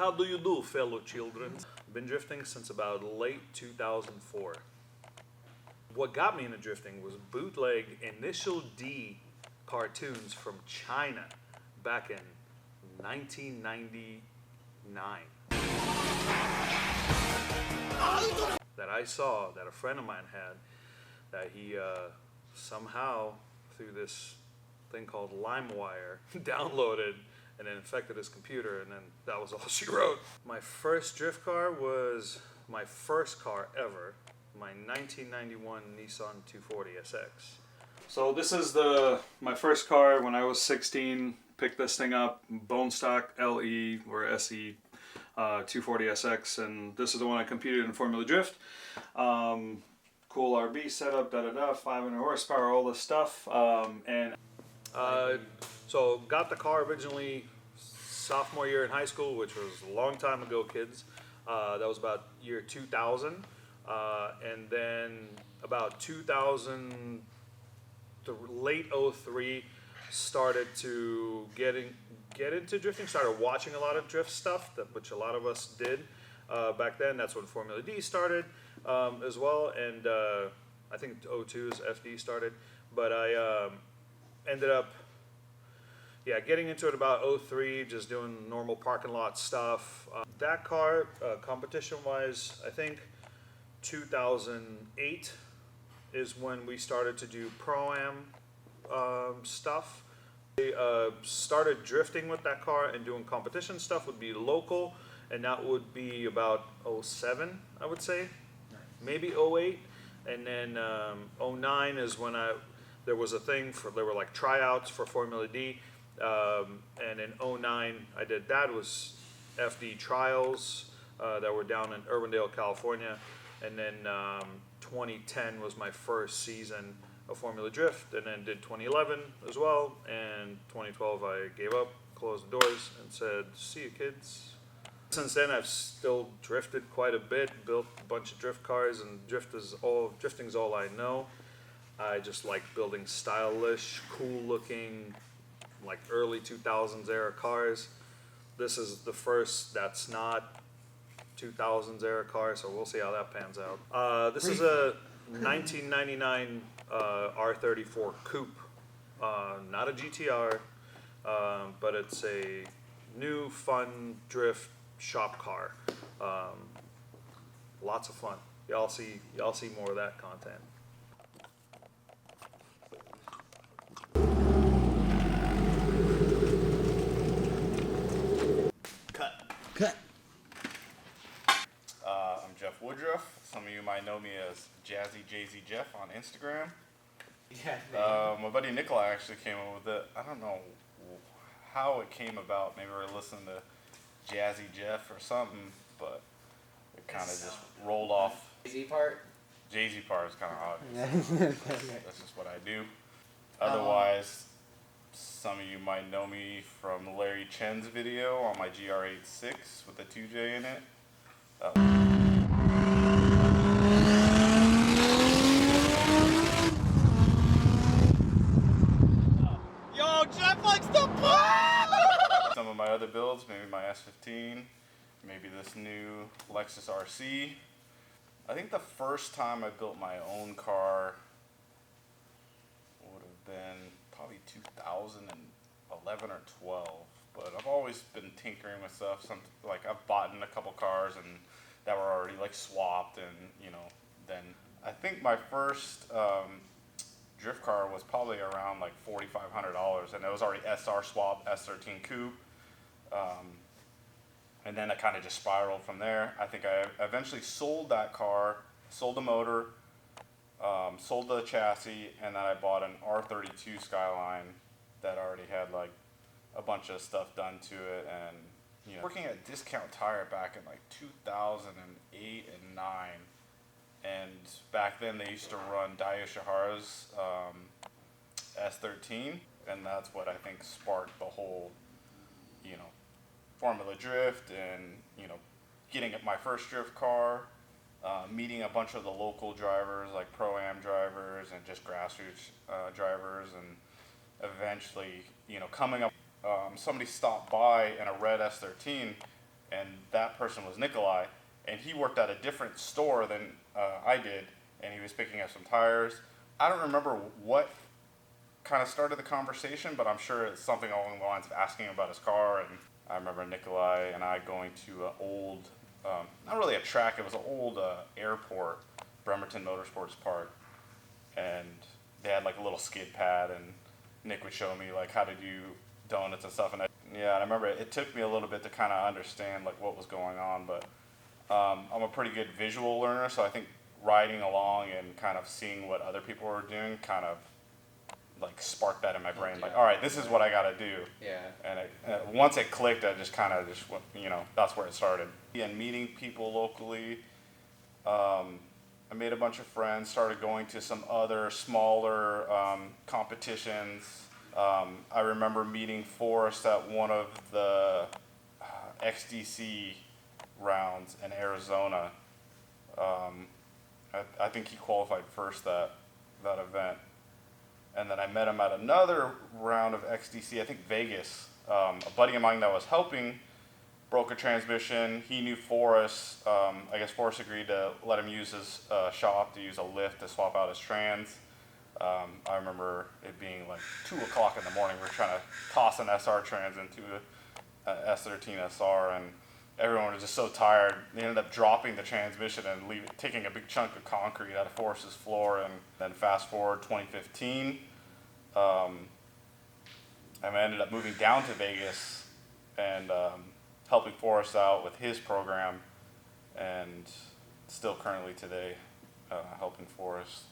How do you do, fellow children? Been drifting since about late 2004. What got me into drifting was bootleg Initial D cartoons from China back in 1999. That I saw, that a friend of mine had, that he somehow, through this thing called LimeWire, downloaded and then infected his computer, and then that was all she wrote. My first drift car was my first car ever, my 1991 Nissan 240 SX. So this is my first car when I was 16. Picked this thing up, bone stock LE or SE 240 SX, and this is the one I competed in Formula Drift. Cool RB setup, 500 horsepower, all this stuff, so got the car originally sophomore year in high school, which was a long time ago, kids. That was about year 2000, and then about 2000, late 03, started to get into drifting. Started watching a lot of drift stuff, which a lot of us did back then. That's when Formula D started as well, and I think 02's FD started. But I ended up, getting into it about 03, just doing normal parking lot stuff. That car, competition-wise, I think 2008 is when we started to do Pro-Am stuff. We started drifting with that car and doing competition stuff would be local, and that would be about 07, I would say, maybe 08. And then 09 is when there was a thing there were like tryouts for Formula D, and in 09 I did that. It was FD trials that were down in Urbandale, California, and then 2010 was my first season of Formula Drift, and then did 2011 as well, and 2012 I gave up, closed the doors, and said, see you kids. Since then I've still drifted quite a bit, built a bunch of drift cars, and drifting's all I know. I just like building stylish, cool looking, like early 2000s era cars. This is the first that's not 2000s era car, so we'll see how that pans out. This is a 1999 R34 Coupe, not a GTR, but it's a new fun drift shop car. Lots of fun. Y'all see more of that content. Cut. I'm Jeff Woodruff. Some of you might know me as Jazzy Jeff on Instagram. Yeah. My buddy Nikolay actually came up with it. I don't know how it came about. Maybe we were listening to Jazzy Jeff or something, but it kind of just rolled off. Jay-Z part? Jay-Z part is kind of obvious. That's just what I do. Otherwise, some of you might know me from Larry Chen's video on my GR86 with the 2J in it. Yo, Jeff likes to play! Some of my other builds, maybe my S15, maybe this new Lexus RC. I think the first time I built my own car would have been probably 2011 or 12. But I've always been tinkering with stuff. Like I've bought in a couple cars and that were already like swapped, and then I think my first drift car was probably around like $4,500, and it was already SR swap S13 Coupe. And then it kind of just spiraled from there. I think I eventually sold that car, sold the motor, sold the chassis, and then I bought an R32 Skyline that already had like a bunch of stuff done to it. And working at Discount Tire back in like 2008 and 9, and back then they used to run Daiyo Shihara's S13, and that's what I think sparked the whole Formula Drift, and getting my first drift car, meeting a bunch of the local drivers like Pro-Am drivers and just grassroots drivers, and eventually coming up, somebody stopped by in a red S13 and that person was Nikolay, and he worked at a different store than I did, and he was picking up some tires. I don't remember what kind of started the conversation, but I'm sure it's something along the lines of asking him about his car. And I remember Nikolay and I going to an old, not really a track, it was an old airport, Bremerton Motorsports Park, and they had like a little skid pad, and Nick would show me like how to do donuts and stuff. And I remember it took me a little bit to kind of understand like what was going on, but I'm a pretty good visual learner, so I think riding along and kind of seeing what other people were doing kind of like sparked that in my brain. Like, all right, this is what I got to do. Yeah. And once it clicked, I just kind of just went, that's where it started. And meeting people locally, I made a bunch of friends, started going to some other smaller competitions. I remember meeting Forrest at one of the XDC rounds in Arizona. I think he qualified first that event. And then I met him at another round of XDC, I think Vegas. A buddy of mine that was helping broke a transmission. He knew Forrest. I guess Forrest agreed to let him use his shop to use a lift to swap out his trans. I remember it being like 2 o'clock in the morning. We were trying to toss an SR trans into a S13 SR, and everyone was just so tired. They ended up dropping the transmission and taking a big chunk of concrete out of Forrest's floor. And then fast forward 2015, I ended up moving down to Vegas and helping Forrest out with his program, and still currently today helping Forrest.